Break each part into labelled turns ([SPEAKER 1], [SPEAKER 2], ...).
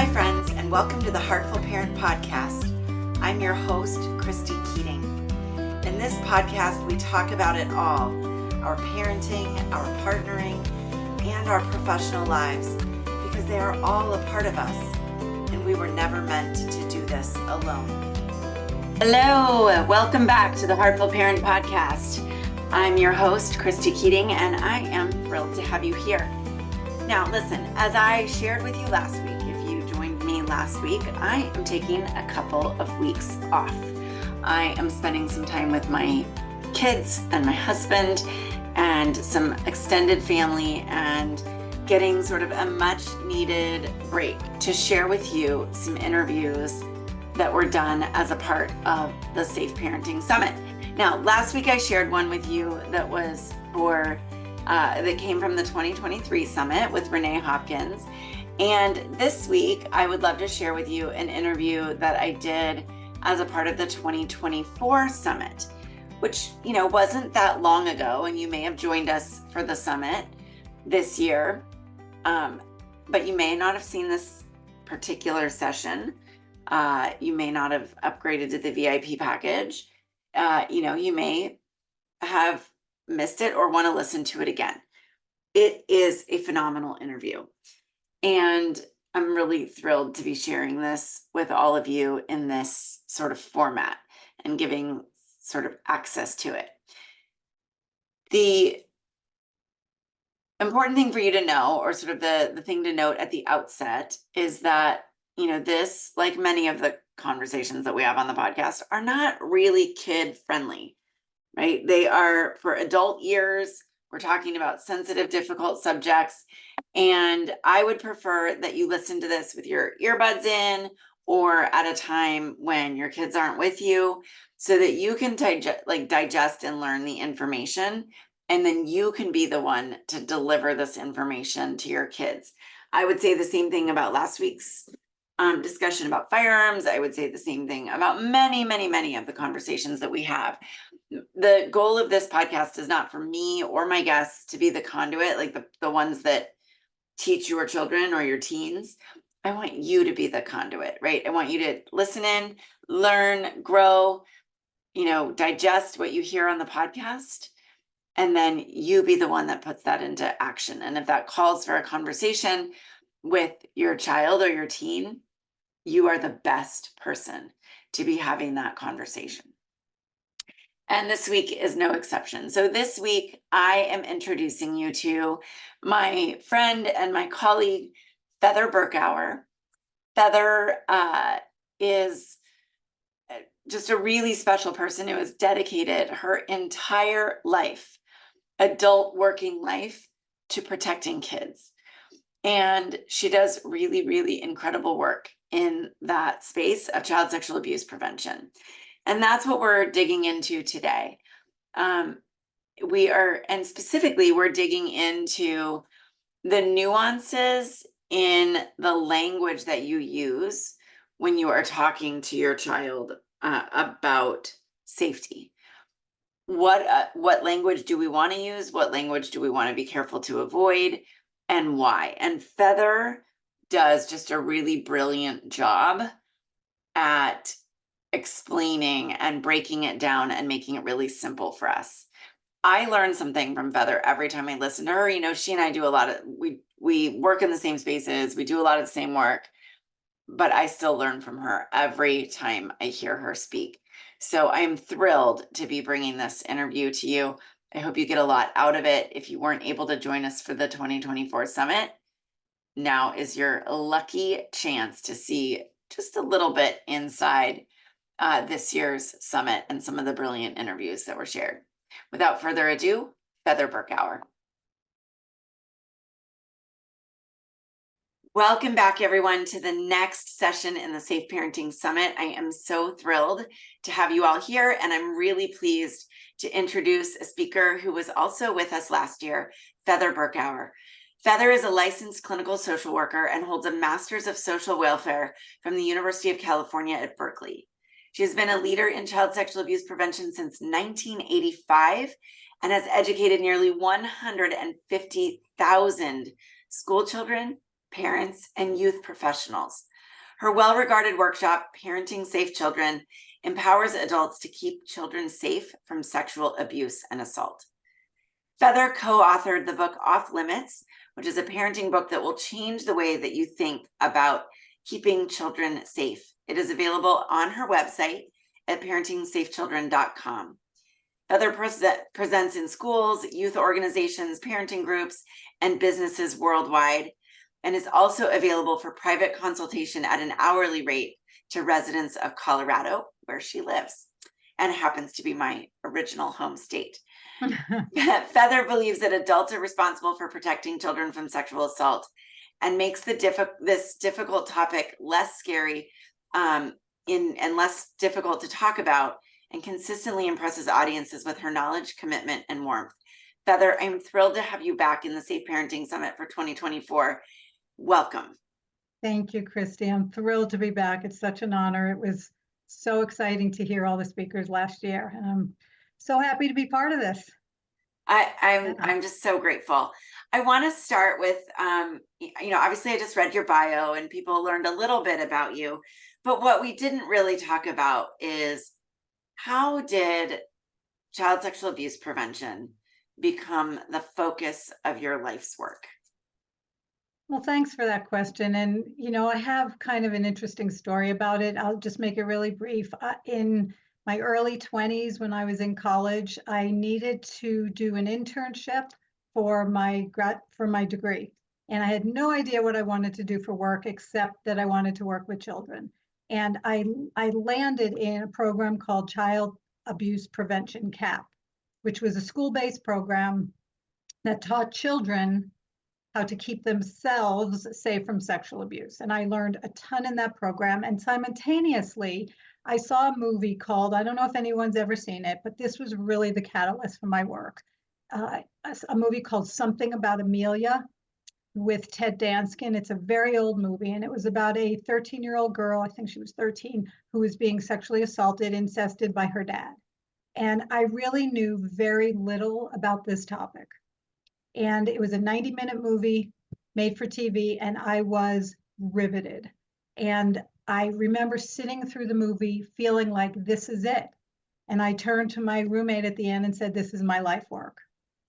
[SPEAKER 1] Hi, friends, and welcome to the Heartful Parent Podcast. I'm your host, Christy Keating. In this podcast, we talk about it all, our parenting, our partnering, and our professional lives, because they are all a part of us, and we were never meant to do this alone. Hello, welcome back to the Heartful Parent Podcast. I'm your host, Christy Keating, and I am thrilled to have you here. Now, listen, as I shared with you last week, if you joined me last week, I am taking a couple of weeks off. I am spending some time with my kids and my husband and some extended family and getting sort of a much needed break to share with you some interviews that were done as a part of the Safe Parenting Summit. Now, last week I shared one with you that was that came from the 2023 Summit with Renee Hopkins. And this week, I would love to share with you an interview that I did as a part of the 2024 Summit, which, wasn't that long ago, and you may have joined us for the Summit this year, but you may not have seen this particular session. You may not have upgraded to the VIP package. You may have missed it or want to listen to it again. It is a phenomenal interview. And I'm really thrilled to be sharing this with all of you in this sort of format and giving sort of access to it. The important thing for you to know, or sort of the thing to note at the outset, is that, this, like many of the conversations that we have on the podcast, are not really kid friendly. Right? They are for adult ears. We're talking about sensitive, difficult subjects. And I would prefer that you listen to this with your earbuds in or at a time when your kids aren't with you so that you can digest and learn the information. And then you can be the one to deliver this information to your kids. I would say the same thing about last week's discussion about firearms. I would say the same thing about many, many, many of the conversations that we have. The goal of this podcast is not for me or my guests to be the conduit, like the ones that teach your children or your teens. I want you to be the conduit, right? I want you to listen in, learn, grow, digest what you hear on the podcast, and then you be the one that puts that into action. And if that calls for a conversation with your child or your teen, you are the best person to be having that conversation. And this week is no exception. So this week, I am introducing you to my friend and my colleague, Feather Berkower. Feather is just a really special person who has dedicated her entire life, adult working life, to protecting kids. And she does really, really incredible work in that space of child sexual abuse prevention. And that's what we're digging into today. We're digging into the nuances in the language that you use when you are talking to your child about safety. What language do we want to use? What language do we want to be careful to avoid? And why? And Feather does just a really brilliant job at explaining and breaking it down and making it really simple for us. I learn something from Feather every time I listen to her. She and I do a lot of, we work in the same spaces, we do a lot of the same work, but I still learn from her every time I hear her speak. So I'm thrilled to be bringing this interview to you. I hope you get a lot out of it. If you weren't able to join us for the 2024 Summit, now is your lucky chance to see just a little bit inside this year's summit and some of the brilliant interviews that were shared. Without further ado, Feather Berkower. Welcome back, everyone, to the next session in the Safe Parenting Summit. I am so thrilled to have you all here, and I'm really pleased to introduce a speaker who was also with us last year, Feather Berkower. Feather is a licensed clinical social worker and holds a Master's of Social Welfare from the University of California at Berkeley. She has been a leader in child sexual abuse prevention since 1985 and has educated nearly 150,000 school children, parents, and youth professionals Her well-regarded workshop, Parenting Safe Children, empowers adults to keep children safe from sexual abuse and assault. Feather co-authored the book Off Limits, which is a parenting book that will change the way that you think about keeping children safe. It is available on her website at parenting-safe-children.com. Feather presents in schools, youth organizations, parenting groups, and businesses worldwide, and is also available for private consultation at an hourly rate to residents of Colorado, where she lives, and happens to be my original home state. Feather believes that adults are responsible for protecting children from sexual assault and makes this difficult topic less scary and less difficult to talk about, and consistently impresses audiences with her knowledge, commitment, and warmth. Feather, I'm thrilled to have you back in the Safe Parenting Summit for 2024. Welcome.
[SPEAKER 2] Thank you, Christy. I'm thrilled to be back. It's such an honor. It was so exciting to hear all the speakers last year, and I'm so happy to be part of this.
[SPEAKER 1] I'm just so grateful. I want to start with, obviously I just read your bio and people learned a little bit about you, but what we didn't really talk about is how did child sexual abuse prevention become the focus of your life's work?
[SPEAKER 2] Well, thanks for that question. And, I have kind of an interesting story about it. I'll just make it really brief. In my early 20s, when I was in college, I needed to do an internship for my degree. And I had no idea what I wanted to do for work, except that I wanted to work with children. And I landed in a program called Child Abuse Prevention CAP, which was a school-based program that taught children how to keep themselves safe from sexual abuse. And I learned a ton in that program. And simultaneously, I saw a movie called, I don't know if anyone's ever seen it, but this was really the catalyst for my work. A movie called Something About Amelia with Ted Danskin. It's a very old movie, and it was about a 13-year-old girl, I think she was 13, who was being sexually assaulted, incested by her dad. And I really knew very little about this topic. And it was a 90-minute movie made for TV, and I was riveted. And I remember sitting through the movie feeling like this is it. And I turned to my roommate at the end and said, this is my life work.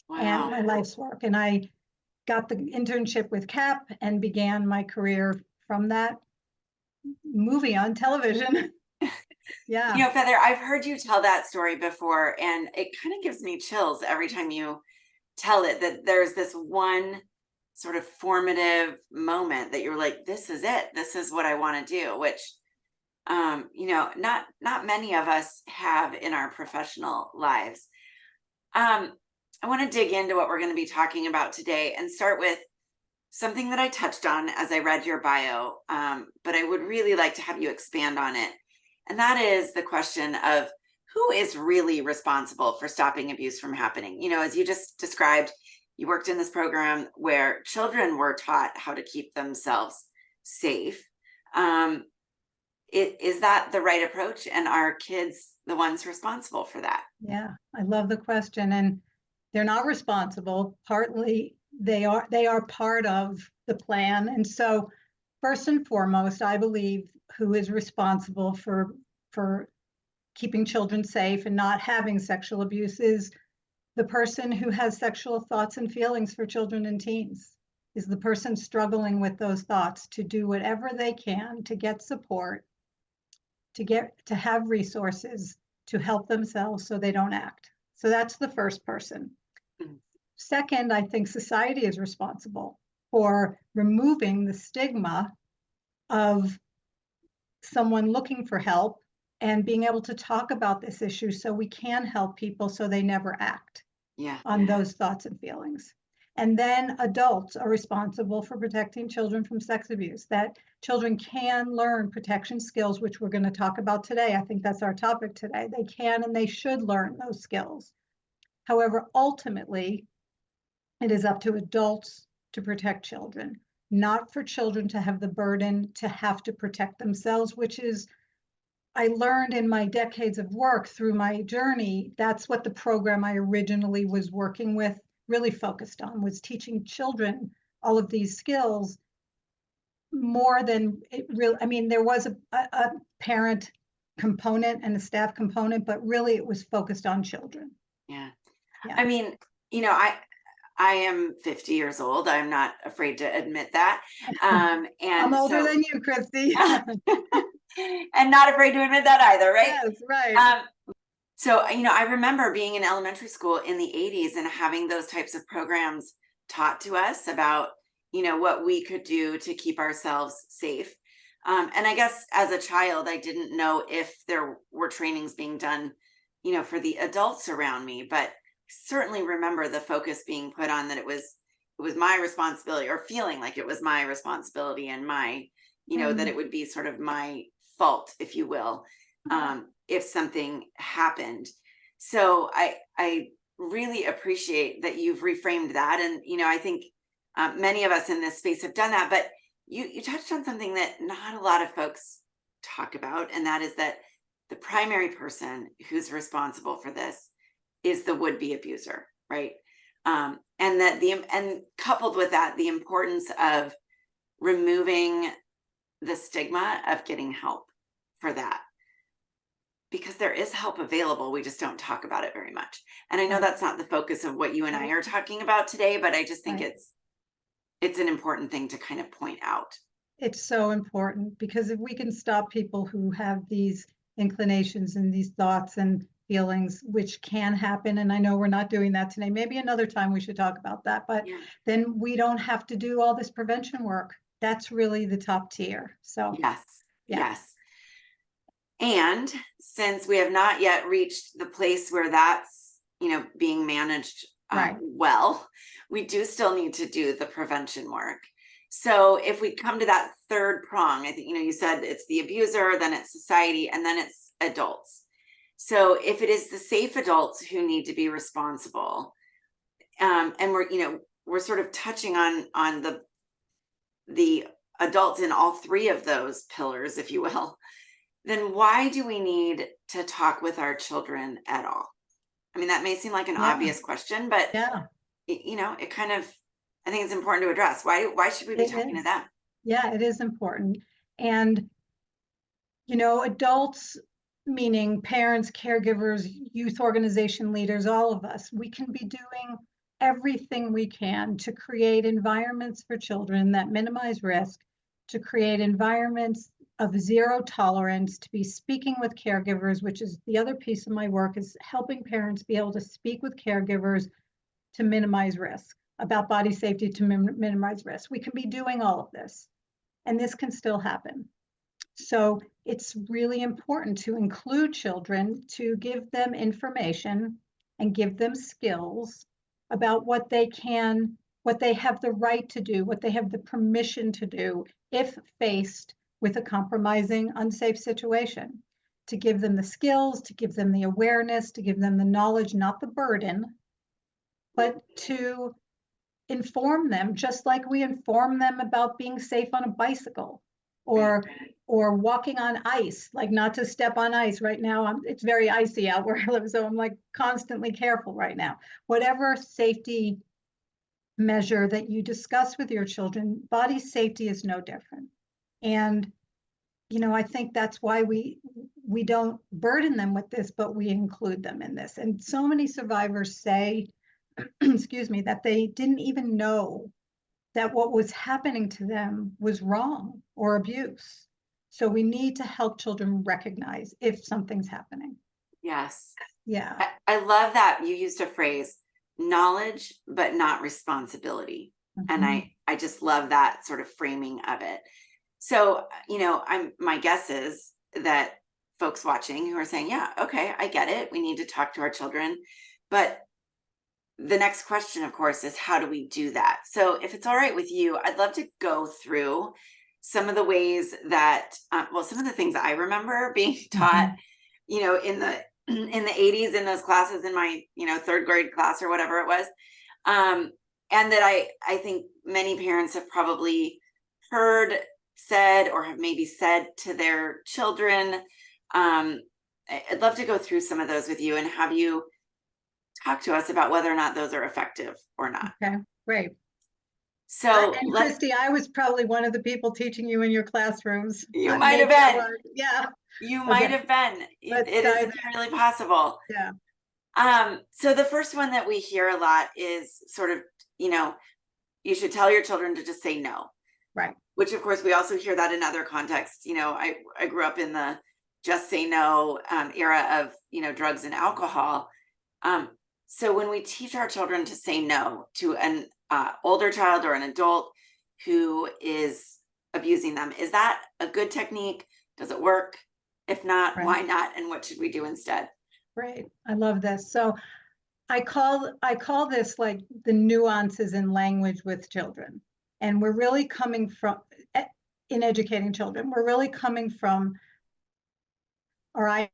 [SPEAKER 1] Wow.
[SPEAKER 2] And my life's work. And I got the internship with CAP and began my career from that movie on television. Yeah.
[SPEAKER 1] Feather, I've heard you tell that story before, and it kind of gives me chills every time you tell it, that there's this one sort of formative moment that you're like, this is it, this is what I want to do, which not many of us have in our professional lives. I want to dig into what we're going to be talking about today and start with something that I touched on as I read your bio, but I would really like to have you expand on it. And that is the question of who is really responsible for stopping abuse from happening? As you just described, you worked in this program where children were taught how to keep themselves safe. Is that the right approach? And are kids the ones responsible for that?
[SPEAKER 2] Yeah, I love the question. And they're not responsible. Partly they are part of the plan. And so first and foremost, I believe who is responsible for keeping children safe and not having sexual abuse is the person who has sexual thoughts and feelings for children and teens, is the person struggling with those thoughts to do whatever they can to get support, to have resources to help themselves so they don't act. So that's the first person. Second, I think society is responsible for removing the stigma of someone looking for help and being able to talk about this issue so we can help people so they never act on those thoughts and feelings. And then adults are responsible for protecting children from sex abuse, that children can learn protection skills, which we're going to talk about today. I think that's our topic today. They can and they should learn those skills. However, ultimately, it is up to adults to protect children, not for children to have the burden to have to protect themselves, which is, I learned in my decades of work through my journey, that's what the program I originally was working with really focused on, was teaching children all of these skills, more than it really, I mean, there was a parent component and a staff component, but really it was focused on children.
[SPEAKER 1] Yeah.
[SPEAKER 2] Yeah.
[SPEAKER 1] I mean, I am 50 years old. I'm not afraid to admit that.
[SPEAKER 2] I'm
[SPEAKER 1] And
[SPEAKER 2] older
[SPEAKER 1] so,
[SPEAKER 2] than you, Christy.
[SPEAKER 1] and not afraid to admit that either, right?
[SPEAKER 2] Yes, right.
[SPEAKER 1] So, I remember being in elementary school in the 80s and having those types of programs taught to us about, what we could do to keep ourselves safe. And I guess as a child, I didn't know if there were trainings being done, for the adults around me, but certainly remember the focus being put on that it was my responsibility, or feeling like it was my responsibility and my, that it would be sort of my fault, if you will, if something happened. So I really appreciate that you've reframed that. And, I think many of us in this space have done that, but you touched on something that not a lot of folks talk about, and that is that the primary person who's responsible for this is the would-be abuser, right? And that and coupled with that, the importance of removing the stigma of getting help for that, because there is help available. We just don't talk about it very much. And I know
[SPEAKER 2] Right.
[SPEAKER 1] that's not the focus of what you and I are talking about today, but I just think
[SPEAKER 2] Right.
[SPEAKER 1] it's an important thing to kind of point out.
[SPEAKER 2] It's so important, because if we can stop people who have these inclinations and these thoughts and feelings, which can happen, and I know we're not doing that today, maybe another time we should talk about that, but
[SPEAKER 1] Yeah.
[SPEAKER 2] then we don't have to do all this prevention work. That's really the top tier. So,
[SPEAKER 1] Yes.
[SPEAKER 2] yeah.
[SPEAKER 1] Yes. And since we have not yet reached the place where that's, being managed
[SPEAKER 2] Right.
[SPEAKER 1] well, we do still need to do the prevention work. So if we come to that third prong, I think, you said it's the abuser, then it's society, and then it's adults. So if it is the safe adults who need to be responsible, and we're sort of touching on the adults in all three of those pillars, if you will, then why do we need to talk with our children at all? I mean, that may seem like an
[SPEAKER 2] Yeah.
[SPEAKER 1] obvious question, but
[SPEAKER 2] Yeah.
[SPEAKER 1] it kind of, I think it's important to address. Why should we be
[SPEAKER 2] It
[SPEAKER 1] talking to
[SPEAKER 2] is.
[SPEAKER 1] them?
[SPEAKER 2] Yeah, it is important. And, adults, meaning parents, caregivers, youth organization leaders, all of us, we can be doing everything we can to create environments for children that minimize risk, to create environments of zero tolerance, to be speaking with caregivers, which is the other piece of my work, is helping parents be able to speak with caregivers to minimize risk, about body safety, to minimize risk. We can be doing all of this, and this can still happen. So it's really important to include children, to give them information and give them skills about what they have the right to do, what they have the permission to do if faced with a compromising, unsafe situation. To give them the skills, to give them the awareness, to give them the knowledge, not the burden, but to inform them, just like we inform them about being safe on a bicycle, or walking on ice, like not to step on ice. Right now, it's very icy out where I live, so I'm like constantly careful right now. Whatever safety measure that you discuss with your children, body safety is no different. And I think that's why we don't burden them with this, but we include them in this. And so many survivors say, excuse me, that they didn't even know that what was happening to them was wrong or abuse. So we need to help children recognize if something's happening.
[SPEAKER 1] Yes.
[SPEAKER 2] Yeah.
[SPEAKER 1] I love that you used a phrase, knowledge, but not responsibility. And I just love that sort of framing of it. So, my guess is that folks watching who are saying, yeah, okay, I get it. We need to talk to our children. But the next question, of course, is how do we do that? So if it's all right with you, I'd love to go through some of the ways that, some of the things I remember being taught, in the 80s in those classes, in my, third grade class or whatever it was. And that I think many parents have probably heard, said, or have maybe said to their children. I'd love to go through some of those with you and have you talk to us about whether or not those are effective or not.
[SPEAKER 2] Okay, great.
[SPEAKER 1] So
[SPEAKER 2] And Christy, I was probably one of the people teaching you in your classrooms.
[SPEAKER 1] you might have
[SPEAKER 2] Maybe I
[SPEAKER 1] been.
[SPEAKER 2] was. Yeah.
[SPEAKER 1] You might
[SPEAKER 2] Okay,
[SPEAKER 1] have been. It
[SPEAKER 2] let's
[SPEAKER 1] is
[SPEAKER 2] dive
[SPEAKER 1] entirely possible.
[SPEAKER 2] in. Yeah.
[SPEAKER 1] So the first one that we hear a lot is sort of, you know, you should tell your children to just say no,
[SPEAKER 2] Right.
[SPEAKER 1] which of course we also hear that in other contexts. You know, I grew up in the just say no era of, you know, drugs and alcohol. Um, so when we teach our children to say no to an older child or an adult who is abusing them, is that a good technique? Does it work? If not,
[SPEAKER 2] Right.
[SPEAKER 1] why not? And what should we do instead?
[SPEAKER 2] Right. I love this. So I call this like the nuances in language with children. And we're really coming from in educating children, we're really coming from, or I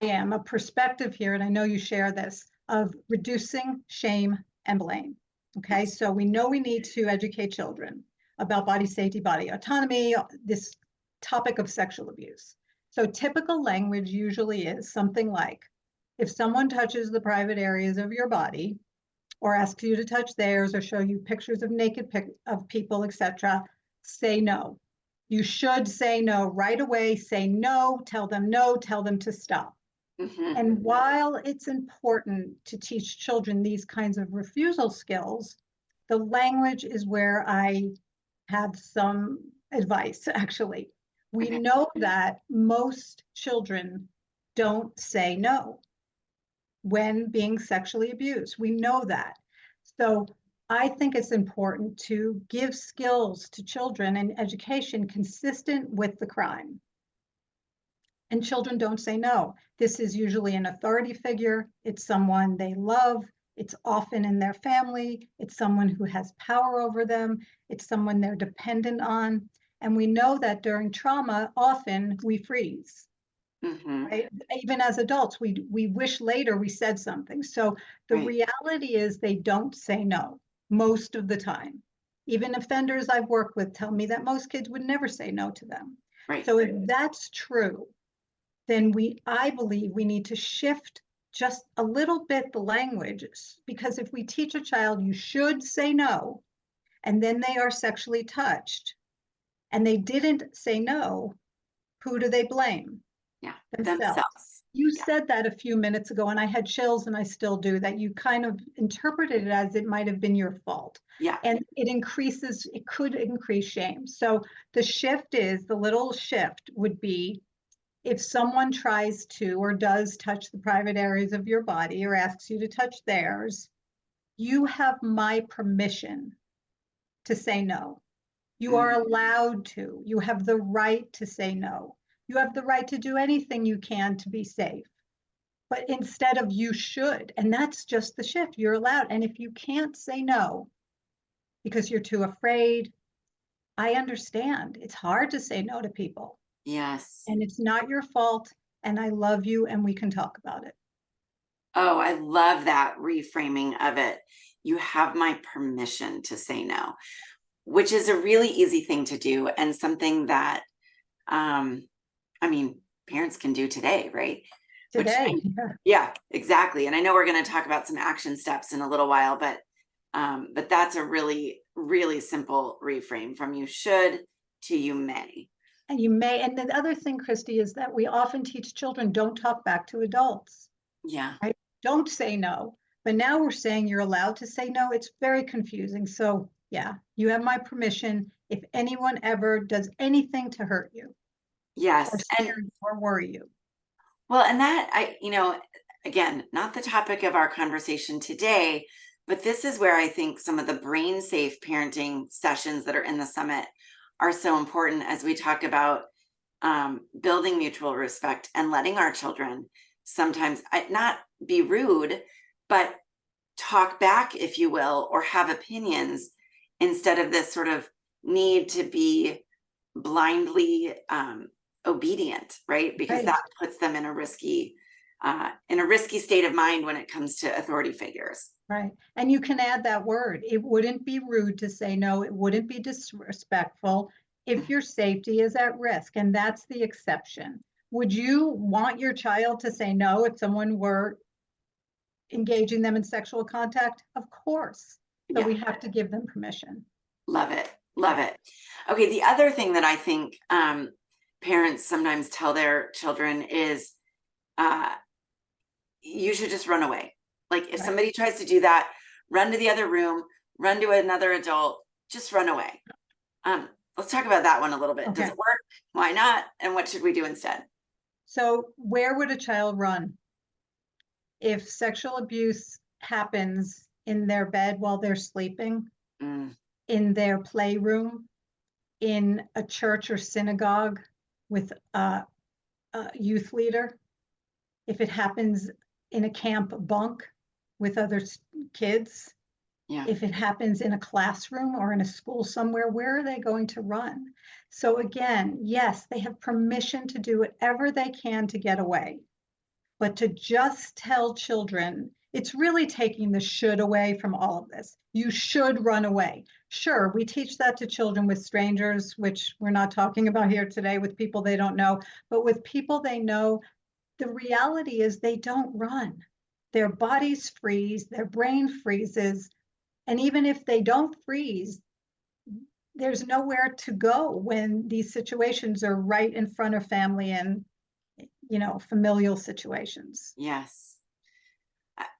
[SPEAKER 2] am, a perspective here, and I know you share this, of reducing shame and blame. Okay,
[SPEAKER 1] Yes.
[SPEAKER 2] so we know we need to educate children about body safety, body autonomy, this topic of sexual abuse. So typical language usually is something like, if someone touches the private areas of your body or asks you to touch theirs or show you pictures of naked of people, etc., say no. You should say no right away. Say no, tell them to stop.
[SPEAKER 1] Mm-hmm.
[SPEAKER 2] And while it's important to teach children these kinds of refusal skills, the language is where I have some advice, actually. We
[SPEAKER 1] Okay.
[SPEAKER 2] know that most children don't say no when being sexually abused. We know that. So I think it's important to give skills to children and education consistent with the crime. And children don't say no. This is usually an authority figure. It's someone they love. It's often in their family. It's someone who has power over them. It's someone they're dependent on. And we know that during trauma, often we freeze,
[SPEAKER 1] Mm-hmm.
[SPEAKER 2] right? Even as adults, we wish later we said something. So the
[SPEAKER 1] Right.
[SPEAKER 2] reality is they don't say no most of the time. Even offenders I've worked with tell me that most kids would never say no to them.
[SPEAKER 1] Right.
[SPEAKER 2] So if that's true, then I believe we need to shift just a little bit the language, because if we teach a child you should say no, and then they are sexually touched and they didn't say no, who do they blame?
[SPEAKER 1] Yeah.
[SPEAKER 2] Themselves.
[SPEAKER 1] Themselves.
[SPEAKER 2] You
[SPEAKER 1] Yeah.
[SPEAKER 2] said that a few minutes ago, and I had chills, and I still do, that you kind of interpreted it as it might have been your fault.
[SPEAKER 1] Yeah.
[SPEAKER 2] And it could increase shame. So the little shift would be, if someone tries to or does touch the private areas of your body or asks you to touch theirs, you have my permission to say no. You are
[SPEAKER 1] Mm.
[SPEAKER 2] allowed to. You have the right to say no. You have the right to do anything you can to be safe. But instead of you should, and that's just the shift, you're allowed. And if you can't say no because you're too afraid, I understand. It's hard to say no to people,
[SPEAKER 1] Yes.
[SPEAKER 2] and it's not your fault. And I love you, and we can talk about it.
[SPEAKER 1] Oh, I love that reframing of it. You have my permission to say no, which is a really easy thing to do and something that, um, I mean, parents can do today, right? Which,
[SPEAKER 2] Today.
[SPEAKER 1] yeah, exactly. And I know we're going to talk about some action steps in a little while, but that's a really, really simple reframe from you should to you may.
[SPEAKER 2] And you may, and the other thing, Christy, is that we often teach children, don't talk back to adults,
[SPEAKER 1] Yeah.
[SPEAKER 2] right? Don't say no. But now we're saying you're allowed to say no. It's very confusing. So yeah, you have my permission if anyone ever does anything to hurt you or
[SPEAKER 1] Yes.
[SPEAKER 2] scare
[SPEAKER 1] And
[SPEAKER 2] you or worry you.
[SPEAKER 1] well, and that again, not the topic of our conversation today, but this is where I think some of the brain safe parenting sessions that are in the summit are so important as we talk about building mutual respect and letting our children sometimes not be rude, but talk back, if you will, or have opinions instead of this sort of need to be blindly obedient, right? Because
[SPEAKER 2] Right,
[SPEAKER 1] that puts them in a risky state of mind when it comes to authority figures.
[SPEAKER 2] right. And you can add that word. It wouldn't be rude to say no. It wouldn't be disrespectful if your safety is at risk. And that's the exception. Would you want your child to say no if someone were engaging them in sexual contact? Of course. So
[SPEAKER 1] Yeah.
[SPEAKER 2] we have to give them permission.
[SPEAKER 1] Love it. Love it. Okay. The other thing that I think parents sometimes tell their children is uh, you should just run away. Like if
[SPEAKER 2] Right.
[SPEAKER 1] somebody tries to do that, run to the other room, run to another adult, just run away. Let's talk about that one a little bit. Does
[SPEAKER 2] Okay.
[SPEAKER 1] it work? Why not? And what should we do instead?
[SPEAKER 2] So where would a child run? If sexual abuse happens in their bed while they're sleeping,
[SPEAKER 1] Mm,
[SPEAKER 2] in their playroom, in a church or synagogue with a youth leader, if it happens in a camp bunk with other kids,
[SPEAKER 1] yeah.
[SPEAKER 2] if it happens in a classroom or in a school somewhere, where are they going to run? So again, yes, they have permission to do whatever they can to get away. But to just tell children, it's really taking the should away from all of this. You should run away. Sure, we teach that to children with strangers, which we're not talking about here today, with people they don't know, but with people they know, the reality is they don't run. Their bodies freeze, their brain freezes, and even if they don't freeze, there's nowhere to go when these situations are right in front of family and familial situations.
[SPEAKER 1] Yes.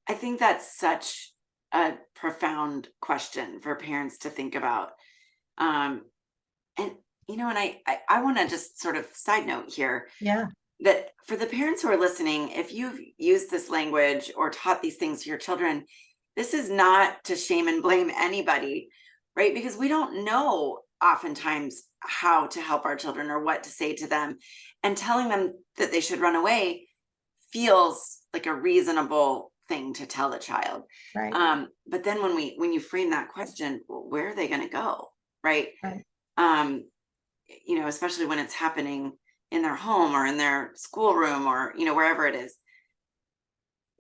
[SPEAKER 1] I think that's such a profound question for parents to think about. Um, and and I want to just sort of side note here
[SPEAKER 2] Yeah,
[SPEAKER 1] that for the parents who are listening, if you've used this language or taught these things to your children, this is not to shame and blame anybody, right? Because we don't know oftentimes how to help our children or what to say to them. And telling them that they should run away feels like a reasonable thing to tell a child.
[SPEAKER 2] right,
[SPEAKER 1] But then when you frame that question, well, where are they going to go? Right.
[SPEAKER 2] right.
[SPEAKER 1] Um, especially when it's happening in their home or in their schoolroom or, wherever it is,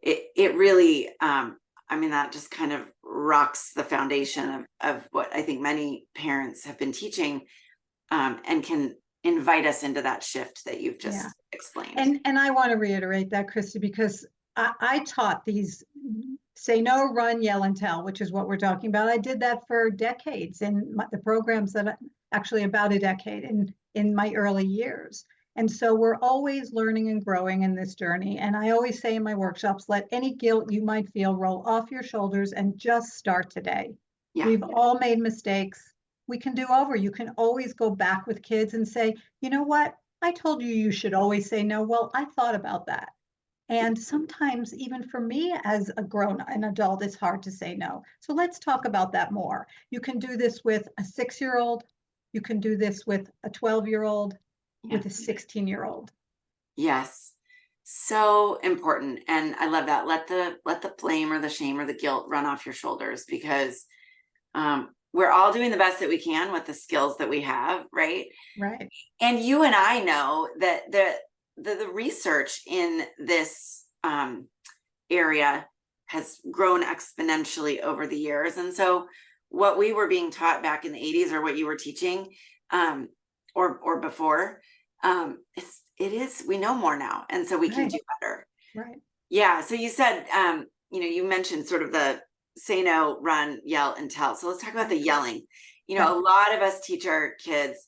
[SPEAKER 1] it really, I mean, that just kind of rocks the foundation of what I think many parents have been teaching, and can invite us into that shift that you've
[SPEAKER 2] Yeah.
[SPEAKER 1] just explained.
[SPEAKER 2] And I want to reiterate that, Christy, because I taught these say no, run, yell, and tell, which is what we're talking about. I did that for decades in the programs that actually about a decade in my early years. And so we're always learning and growing in this journey. And I always say in my workshops, let any guilt you might feel roll off your shoulders and just start today.
[SPEAKER 1] Yeah.
[SPEAKER 2] We've all made mistakes. We can do over. You can always go back with kids and say, you know what? I told you you should always say no. Well, I thought about that. And sometimes, even for me as an adult, it's hard to say no. So let's talk about that more. You can do this with a 6-year-old. You can do this with a 12-year-old,
[SPEAKER 1] Yeah.
[SPEAKER 2] with a 16-year-old.
[SPEAKER 1] Yes. So important. And I love that. Let the blame or the shame or the guilt run off your shoulders, because we're all doing the best that we can with the skills that we have, right?
[SPEAKER 2] Right.
[SPEAKER 1] And you and I know that the research in this area has grown exponentially over the years. And so what we were being taught back in the 80s, or what you were teaching, or before, we know more now. And so we can
[SPEAKER 2] Right.
[SPEAKER 1] do better.
[SPEAKER 2] Right.
[SPEAKER 1] Yeah. So you said, you mentioned sort of the say no, run, yell, and tell. So let's talk about the yelling.
[SPEAKER 2] Okay.
[SPEAKER 1] A lot of us teach our kids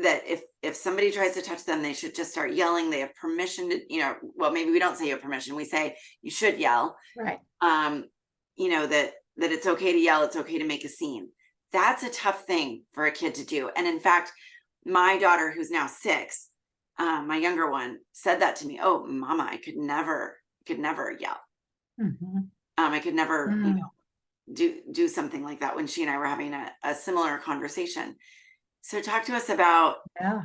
[SPEAKER 1] that if somebody tries to touch them, they should just start yelling. They have permission to, well, maybe we don't say you have permission. We say you should yell.
[SPEAKER 2] Right.
[SPEAKER 1] That it's okay to yell. It's okay to make a scene. That's a tough thing for a kid to do. And in fact, my daughter, who's now 6, my younger one, said that to me. Oh, Mama, I could never yell.
[SPEAKER 2] Mm-hmm.
[SPEAKER 1] I could never, do something like that, when she and I were having a similar conversation. So talk to us about,
[SPEAKER 2] Yeah.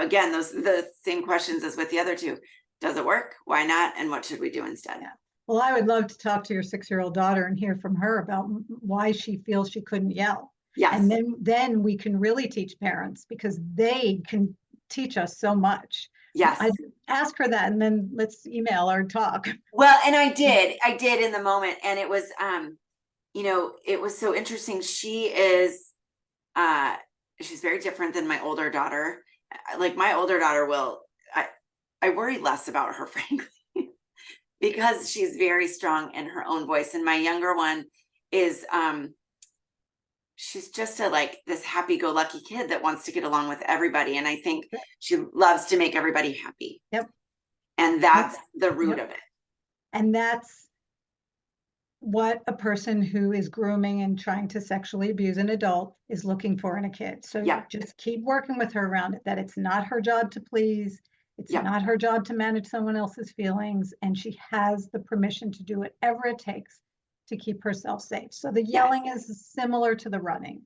[SPEAKER 1] Again, those are the same questions as with the other two. Does it work? Why not? And what should we do instead?
[SPEAKER 2] Yeah. Well, I would love to talk to your 6-year-old daughter and hear from her about why she feels she couldn't yell.
[SPEAKER 1] Yes.
[SPEAKER 2] And then we can really teach parents, because they can teach us so much.
[SPEAKER 1] Yes.
[SPEAKER 2] I'd ask her that, and then let's email or talk.
[SPEAKER 1] Well, and I did in the moment. And it was, it was so interesting. She is, she's very different than my older daughter. Like my older daughter I worry less about her, frankly, because she's very strong in her own voice. And my younger one is, she's just a like this happy-go-lucky kid that wants to get along with everybody. And I think she loves to make everybody happy.
[SPEAKER 2] Yep.
[SPEAKER 1] And that's the root of it.
[SPEAKER 2] And that's what a person who is grooming and trying to sexually abuse an adult is looking for in a kid. So you just keep working with her around it, that it's not her job to please. It's not her job to manage someone else's feelings. And she has the permission to do whatever it takes to keep herself safe. So the yelling is similar to the running.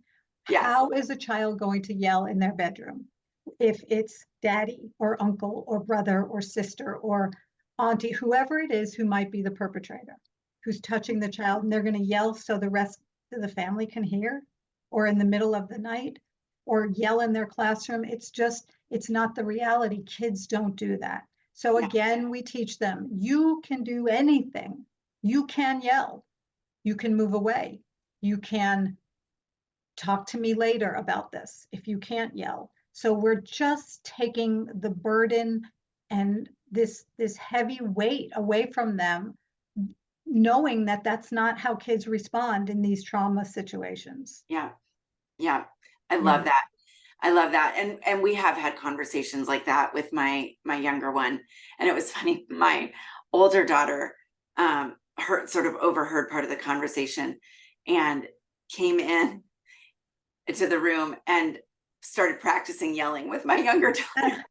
[SPEAKER 2] How is a child going to yell in their bedroom if it's daddy or uncle or brother or sister or auntie, whoever it is who might be the perpetrator, who's touching the child, and they're going to yell so the rest of the family can hear, or in the middle of the night, or yell in their classroom? It's not the reality. Kids don't do that. So again, we teach them, you can do anything. You can yell. You can move away. You can talk to me later about this if you can't yell. So we're just taking the burden and this heavy weight away from them, knowing that that's not how kids respond in these trauma situations.
[SPEAKER 1] Yeah. I love that. I love that. And we have had conversations like that with my younger one. And it was funny, my older daughter sort of overheard part of the conversation and came in into the room and started practicing yelling with my younger daughter.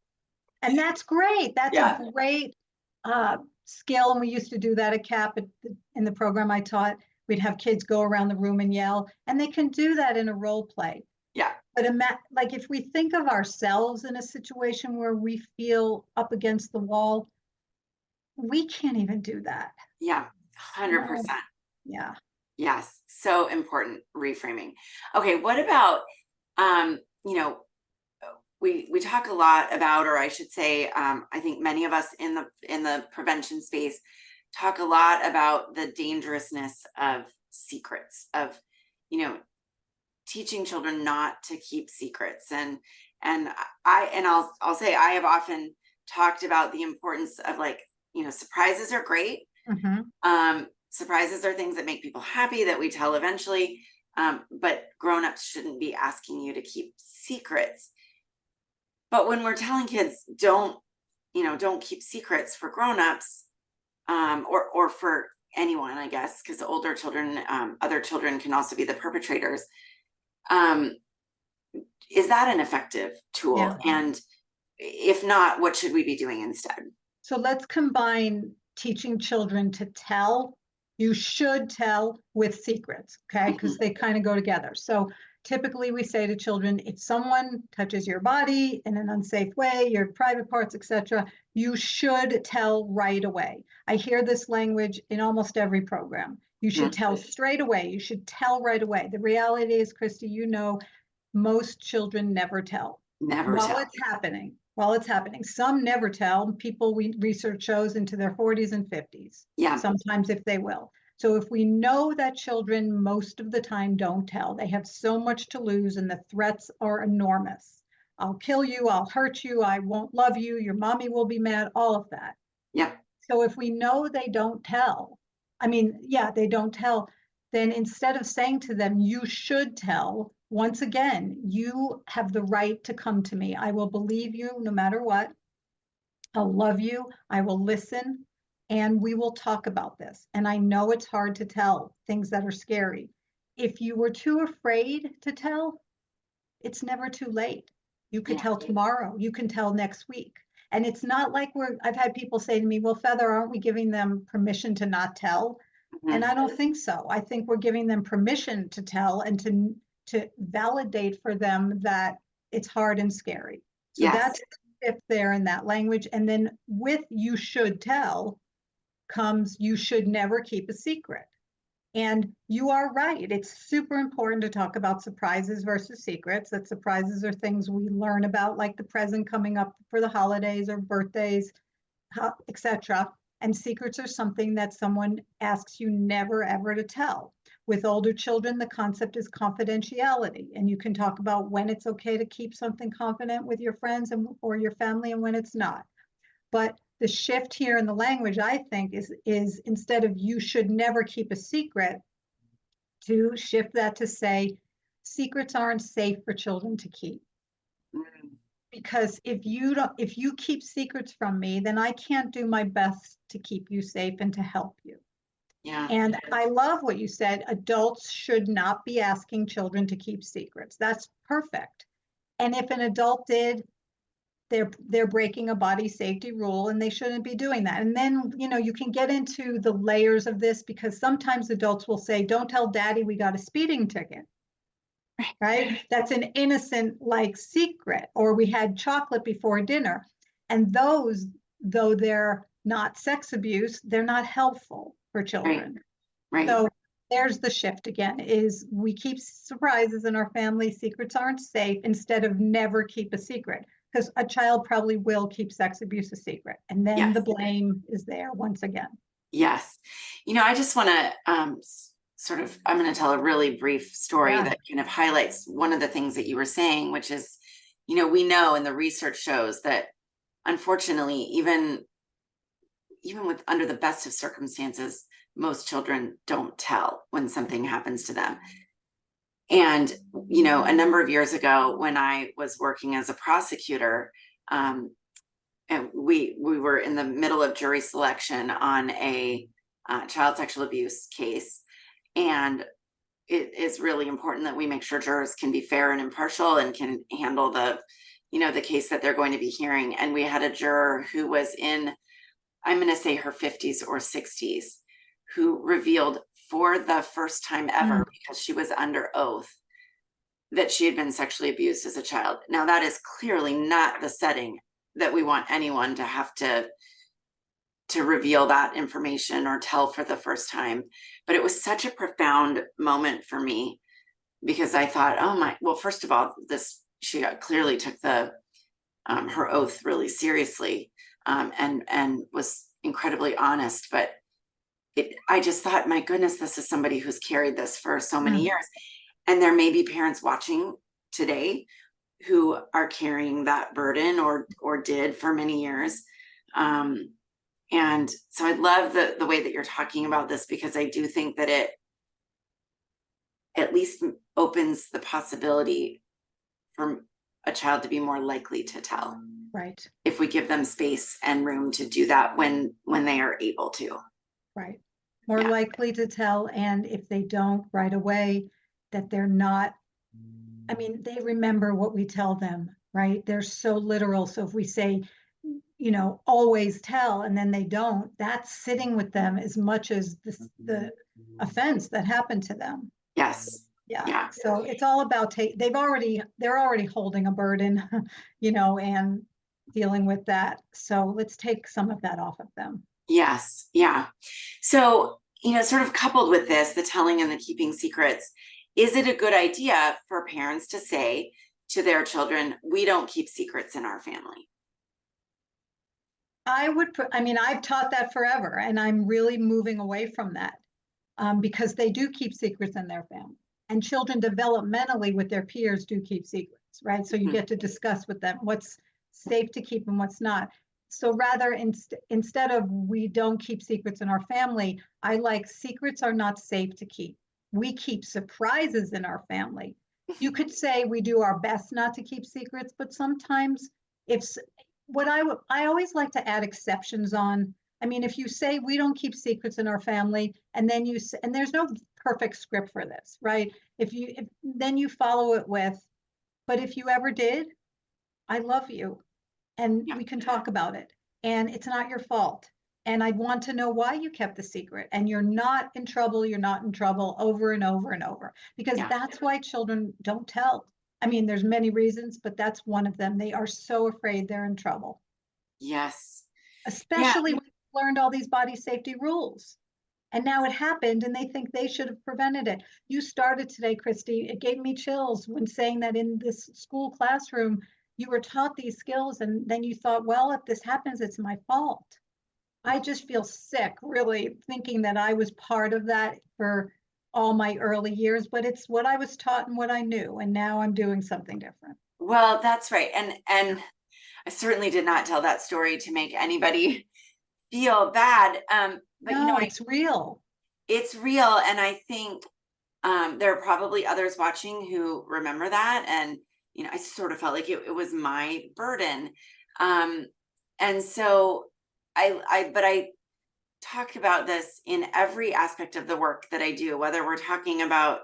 [SPEAKER 2] And that's great. That's a great skill. And we used to do that at CAP in the program I taught. We'd have kids go around the room and yell, and they can do that in a role play.
[SPEAKER 1] Yeah.
[SPEAKER 2] But like if we think of ourselves in a situation where we feel up against the wall, we can't even do that.
[SPEAKER 1] Yeah, 100%.
[SPEAKER 2] Yeah.
[SPEAKER 1] Yes, so important reframing. Okay, what about you know, we talk a lot about, or I should say, I think many of us in the prevention space talk a lot about the dangerousness of secrets, of teaching children not to keep secrets. And I'll say I have often talked about the importance of like, surprises are great. Surprises are things that make people happy that we tell eventually. But grown-ups shouldn't be asking you to keep secrets. But when we're telling kids don't keep secrets for grown-ups, or for anyone, I guess, because older children, other children can also be the perpetrators. Is that an effective tool?
[SPEAKER 2] Yeah.
[SPEAKER 1] And if not, what should we be doing instead?
[SPEAKER 2] So let's combine teaching children to tell, you should tell, with secrets, okay? Because they kind of go together. So typically we say to children, if someone touches your body in an unsafe way, your private parts, etc., you should tell right away. I hear this language in almost every program. You should tell straight away. You should tell right away. The reality is, Christy, most children never tell. While it's happening. Some never tell. Research shows into their 40s and 50s. Sometimes if they will. So if we know that children most of the time don't tell, they have so much to lose and the threats are enormous. I'll kill you, I'll hurt you, I won't love you, your mommy will be mad, all of that. So if we know they don't tell, they don't tell, then instead of saying to them, you should tell, once again, you have the right to come to me. I will believe you no matter what. I'll love you. I will listen. And we will talk about this. And I know it's hard to tell things that are scary. If you were too afraid to tell, it's never too late. You could tell tomorrow. You can tell next week. And it's not like I've had people say to me, well, Feather, aren't we giving them permission to not tell? And I don't think so. I think we're giving them permission to tell and to validate for them that it's hard and scary. So that's if they're in that language. And then with you should tell comes you should never keep a secret. And you are right. It's super important to talk about surprises versus secrets. That surprises are things we learn about, like the present coming up for the holidays or birthdays, etc. And secrets are something that someone asks you never, ever to tell. With older children, the concept is confidentiality. And you can talk about when it's okay to keep something confident with your friends or your family and when it's not. But the shift here in the language, I think, is instead of you should never keep a secret, to shift that to say secrets aren't safe for children to keep.
[SPEAKER 1] Mm,
[SPEAKER 2] Because if you keep secrets from me, then I can't do my best to keep you safe and to help you.
[SPEAKER 1] yeah,
[SPEAKER 2] And I love what you said. Adults should not be asking children to keep secrets. That's perfect. And if an adult did, they're breaking a body safety rule and they shouldn't be doing that. And then, you can get into the layers of this because sometimes adults will say, don't tell daddy we got a speeding ticket. Right? That's an innocent like secret, or we had chocolate before dinner. And those, though they're not sex abuse, they're not helpful for
[SPEAKER 1] right,
[SPEAKER 2] children.
[SPEAKER 1] right.
[SPEAKER 2] So there's the shift again, is we keep surprises in our family. Secrets aren't safe instead of never keep a secret, because a child probably will keep sex abuse a secret. And then the
[SPEAKER 1] Yes,
[SPEAKER 2] blame is there once again.
[SPEAKER 1] yes. I just want to I'm going to tell a really brief story
[SPEAKER 2] Yeah.
[SPEAKER 1] that kind of highlights one of the things that you were saying, which is, we know, and the research shows that unfortunately, even with under the best of circumstances, most children don't tell when something happens to them. And, a number of years ago when I was working as a prosecutor, and we were in the middle of jury selection on a child sexual abuse case. And it is really important that we make sure jurors can be fair and impartial and can handle the case that they're going to be hearing. And we had a juror who was in, I'm going to say, her 50s or 60s, who revealed for the first time ever, because she was under oath, that she had been sexually abused as a child. Now, that is clearly not the setting that we want anyone to have to reveal that information or tell for the first time. But it was such a profound moment for me, because I thought, oh my, well, first of all, she clearly took her oath really seriously, and was incredibly honest. But I just thought, my goodness, this is somebody who's carried this for so many years. And there may be parents watching today who are carrying that burden or did for many years. And so I love the way that you're talking about this, because I do think that it at least opens the possibility for a child to be more likely to tell.
[SPEAKER 2] Right.
[SPEAKER 1] If we give them space and room to do that when they are able to.
[SPEAKER 2] Right. More likely to tell. And if they don't right away, that they're not, they remember what we tell them, right? They're so literal. So if we say, always tell, and then they don't, that's sitting with them as much as the offense that happened to them.
[SPEAKER 1] Yes.
[SPEAKER 2] Yeah. So it's all about they're already holding a burden, and dealing with that. So let's take some of that off of them.
[SPEAKER 1] Yes. Yeah. So, sort of coupled with this, the telling and the keeping secrets, is it a good idea for parents to say to their children, we don't keep secrets in our family?
[SPEAKER 2] I've taught that forever, and I'm really moving away from that, because they do keep secrets in their family. And children developmentally with their peers do keep secrets, right? So you get to discuss with them what's safe to keep and what's not. So rather, instead of we don't keep secrets in our family, I like secrets are not safe to keep. We keep surprises in our family. You could say we do our best not to keep secrets, but sometimes if I always like to add exceptions on. If you say we don't keep secrets in our family, and then and there's no perfect script for this, right? Then you follow it with, but if you ever did, I love you, and we can talk about it, and it's not your fault. And I'd want to know why you kept the secret, and you're not in trouble, over and over and over, because that's why children don't tell. There's many reasons, but that's one of them. They are so afraid they're in trouble.
[SPEAKER 1] Yes.
[SPEAKER 2] Especially when they learned all these body safety rules. And now it happened and they think they should have prevented it. You started today, Christy. It gave me chills when saying that in this school classroom, you were taught these skills and then you thought, well, if this happens, it's my fault. I just feel sick, really, thinking that I was part of that for all my early years, but it's what I was taught and what I knew. And now I'm doing something different.
[SPEAKER 1] Well, that's right. And I certainly did not tell that story to make anybody feel bad. But
[SPEAKER 2] no, it's real.
[SPEAKER 1] It's real. And I think There are probably others watching who remember that. And, I sort of felt like it was my burden. Um, and so but I talk about this in every aspect of the work that I do, whether we're talking about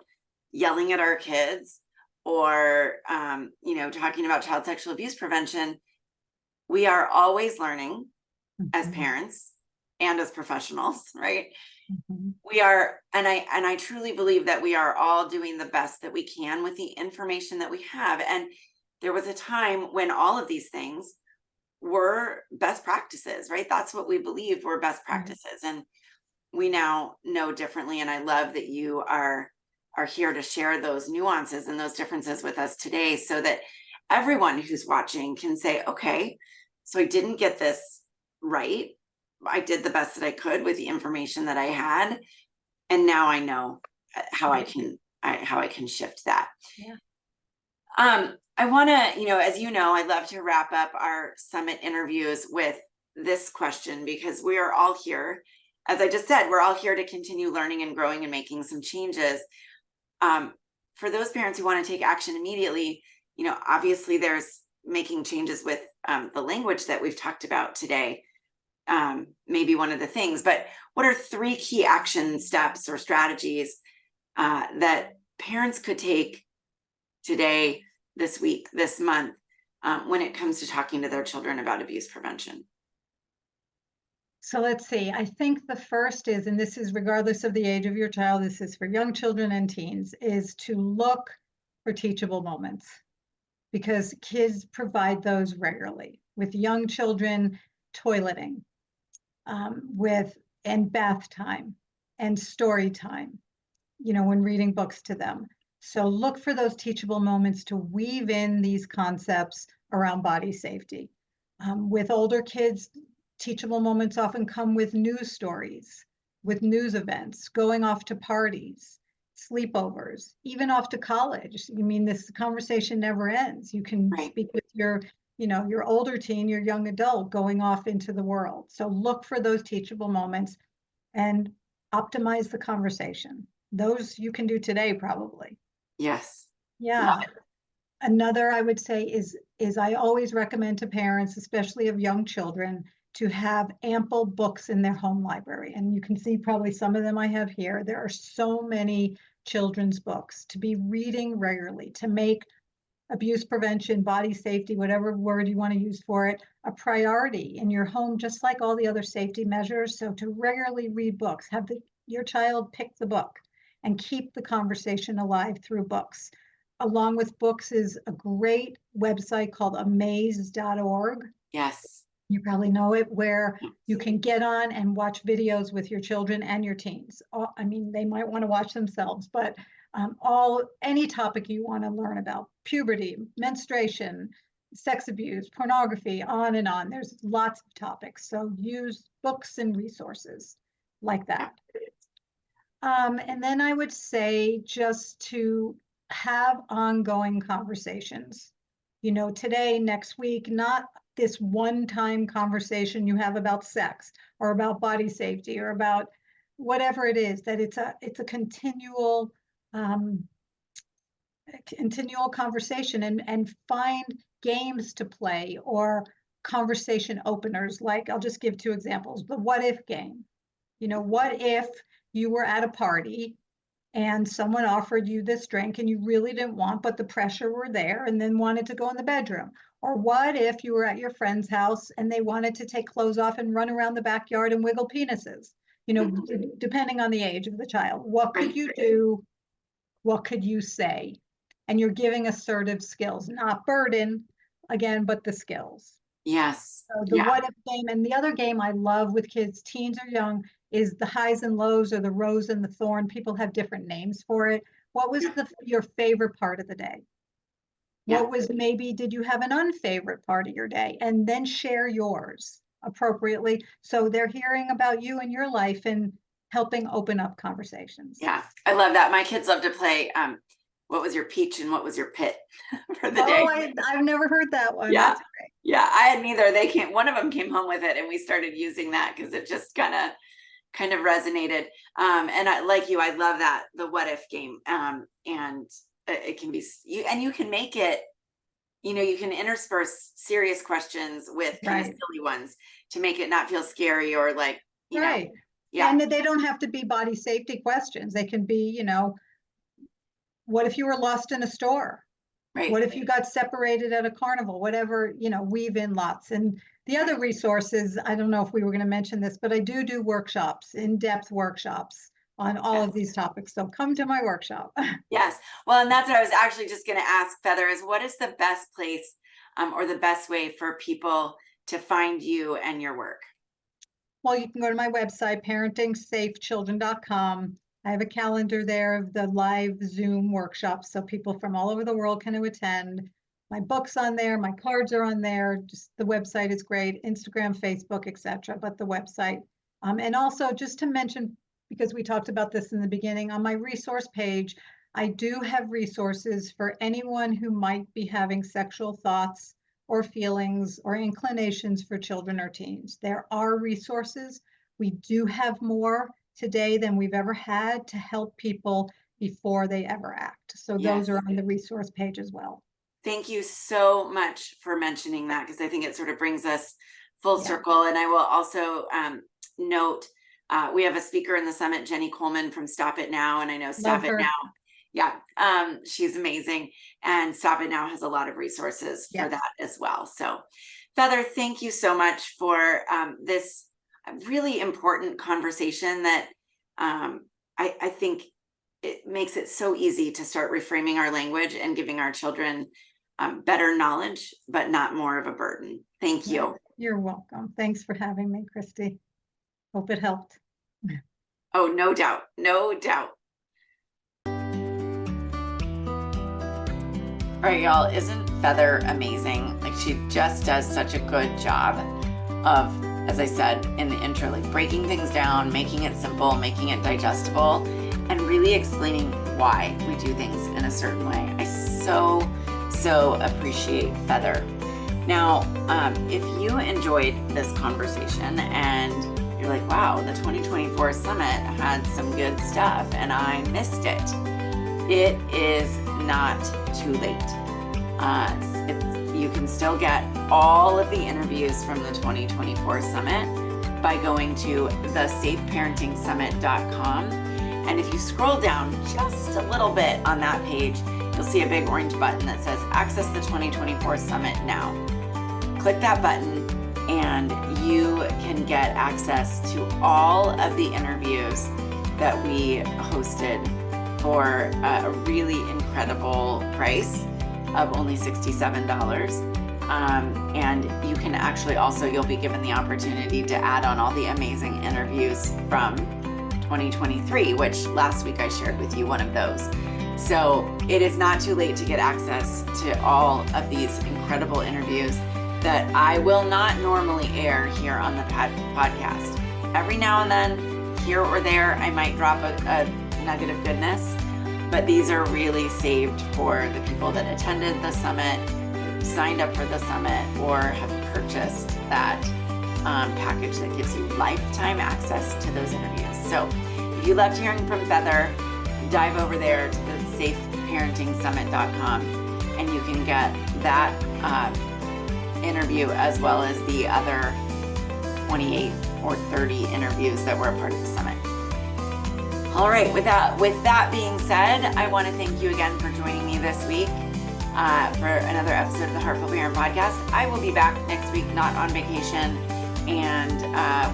[SPEAKER 1] yelling at our kids or, talking about child sexual abuse prevention. We are always learning as
[SPEAKER 2] Mhm,
[SPEAKER 1] parents and as professionals, right?
[SPEAKER 2] mhm.
[SPEAKER 1] We are, and I truly believe that we are all doing the best that we can with the information that we have. And there was a time when all of these things were best practices, right? That's what we believed were best
[SPEAKER 2] Right.
[SPEAKER 1] practices. And we now know differently. And I love that you are here to share those nuances and those differences with us today, so that everyone who's watching can say, okay, so I didn't get this right. I did the best that I could with the information that I had, and now I know how I
[SPEAKER 2] Right.
[SPEAKER 1] can how I can shift that.
[SPEAKER 2] Yeah.
[SPEAKER 1] I want to, as you know, I love to wrap up our summit interviews with this question, because we are all here. As I just said, we're all here to continue learning and growing and making some changes. Um, for those parents who want to take action immediately, obviously there's making changes with the language that we've talked about today. Maybe one of the things, but what are 3 key action steps or strategies that parents could take today, this week, this month, when it comes to talking to their children about abuse prevention?
[SPEAKER 2] So let's see. I think the first is, and this is regardless of the age of your child, this is for young children and teens, is to look for teachable moments, because kids provide those regularly with young children, toileting, with and bath time and story time, when reading books to them. So look for those teachable moments to weave in these concepts around body safety. With older kids, teachable moments often come with news stories, with news events, going off to parties, sleepovers, even off to college. I mean, this conversation never ends. You can
[SPEAKER 1] Right.
[SPEAKER 2] speak with your older teen, your young adult going off into the world. So look for those teachable moments and optimize the conversation. Those you can do today, probably.
[SPEAKER 1] Yes. Love
[SPEAKER 2] Yeah.
[SPEAKER 1] it.
[SPEAKER 2] Another I would say is I always recommend to parents, especially of young children, to have ample books in their home library. And you can see probably some of them I have here. There are so many children's books to be reading regularly, to make abuse prevention, body safety, whatever word you want to use for it, a priority in your home, just like all the other safety measures. So to regularly read books, have your child pick the book and keep the conversation alive through books. Along with books is a great website called amaze.org.
[SPEAKER 1] Yes.
[SPEAKER 2] You probably know it, where you can get on and watch videos with your children and your teens. I mean, they might want to watch themselves, but any topic you want to learn about: puberty, menstruation, sex abuse, pornography, on and on. There's lots of topics. So use books and resources like
[SPEAKER 1] Yeah.
[SPEAKER 2] that. And then I would say just to have ongoing conversations, today, next week, not this one-time conversation you have about sex or about body safety or about whatever it is, that it's a um, continual conversation, and find games to play or conversation openers. Like, I'll just give 2 examples. The what if game. What if you were at a party and someone offered you this drink and you really didn't want, but the pressure were there, and then wanted to go in the bedroom? Or what if you were at your friend's house and they wanted to take clothes off and run around the backyard and wiggle penises? Depending on the age of the child, what could
[SPEAKER 1] Right.
[SPEAKER 2] you do? What could you say? And you're giving assertive skills, not burden, again, but the skills.
[SPEAKER 1] Yes.
[SPEAKER 2] So the
[SPEAKER 1] Yeah.
[SPEAKER 2] what if game. And the other game I love with kids, teens or young, is the highs and lows, or the rose and the thorn. People have different names for it. What was
[SPEAKER 1] Yeah.
[SPEAKER 2] your favorite part of the day?
[SPEAKER 1] Yeah.
[SPEAKER 2] Maybe did you have an unfavorite part of your day? And then share yours appropriately, so they're hearing about you and your life and helping open up conversations.
[SPEAKER 1] Yeah. I love that. My kids love to play what was your peach and what was your pit for the
[SPEAKER 2] Oh,
[SPEAKER 1] day.
[SPEAKER 2] I've never heard that one.
[SPEAKER 1] Yeah.
[SPEAKER 2] That's
[SPEAKER 1] Yeah. I had neither. One of them came home with it and we started using that because it just kind of kind of resonated. And I, like you, I love that, the what if game. And it can be, you can make it, you can intersperse serious questions with kind of
[SPEAKER 2] Right.
[SPEAKER 1] silly ones to make it not feel scary or like,
[SPEAKER 2] Right.
[SPEAKER 1] yeah.
[SPEAKER 2] And they don't have to be body safety questions. They can be, what if you were lost in a store?
[SPEAKER 1] Right.
[SPEAKER 2] What if you got separated at a carnival? Whatever, weave in lots. And the other resources, I don't know if we were going to mention this, but I do workshops, in-depth workshops on all of these topics. So come to my workshop.
[SPEAKER 1] Yes. Well, and that's what I was actually just going to ask, Feather, is what is the best place or the best way for people to find you and your work?
[SPEAKER 2] Well, you can go to my website, parentingsafechildren.com. I have a calendar there of the live Zoom workshops, so people from all over the world can attend. My book's on there, my cards are on there. Just the website is great, Instagram, Facebook, etc. But the website. And also just to mention, because we talked about this in the beginning, on my resource page, I do have resources for anyone who might be having sexual thoughts or feelings or inclinations for children or teens. There are resources. We do have more today than we've ever had to help people before they ever act. So those are on the resource page as well.
[SPEAKER 1] Thank you so much for mentioning that, because I think it sort of brings us full circle. And I will also note, we have a speaker in the summit, Jenny Coleman from Stop It Now. And I know Stop It Now. Yeah, she's amazing. And Stop It Now has a lot of resources for that as well. So Feather, thank you so much for this really important conversation that I think it makes it so easy to start reframing our language and giving our children better knowledge, but not more of a burden. Thank you.
[SPEAKER 2] You're welcome. Thanks for having me, Christy. Hope it helped.
[SPEAKER 1] Oh, no doubt. No doubt. All right, y'all, isn't Feather amazing? Like, she just does such a good job of, as I said in the intro, like breaking things down, making it simple, making it digestible, and really explaining why we do things in a certain way. I so appreciate Feather. Now, if you enjoyed this conversation and you're like, wow, the 2024 summit had some good stuff and I missed it, it is not too late. You can still get all of the interviews from the 2024 summit by going to thesafeparentingsummit.com. And if you scroll down just a little bit on that page, you'll see a big orange button that says Access the 2024 Summit Now. Click that button and you can get access to all of the interviews that we hosted for a really incredible price of only $67. And you can actually also, you'll be given the opportunity to add on all the amazing interviews from 2023, which last week I shared with you one of those. So it is not too late to get access to all of these incredible interviews that I will not normally air here on the podcast. Every now and then, here or there, I might drop a nugget of goodness, but these are really saved for the people that attended the summit, signed up for the summit, or have purchased that package that gives you lifetime access to those interviews. So if you loved hearing from Feather, dive over there to the safeparentingsummit.com and you can get that interview as well as the other 28 or 30 interviews that were a part of the summit. All right, with that being said, I want to thank you again for joining me this week for another episode of the Heartful Parent Podcast. I will be back next week, not on vacation, and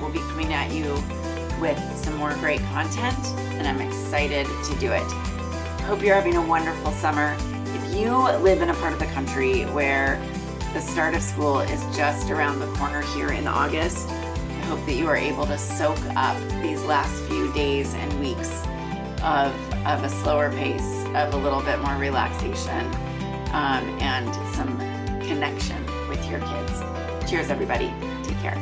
[SPEAKER 1] we'll be coming at you with some more great content, and I'm excited to do it. Hope you're having a wonderful summer. If you live in a part of the country where the start of school is just around the corner here in August, I hope that you are able to soak up these last few days and weeks of a slower pace, of a little bit more relaxation, and some connection with your kids. Cheers, everybody. Take care.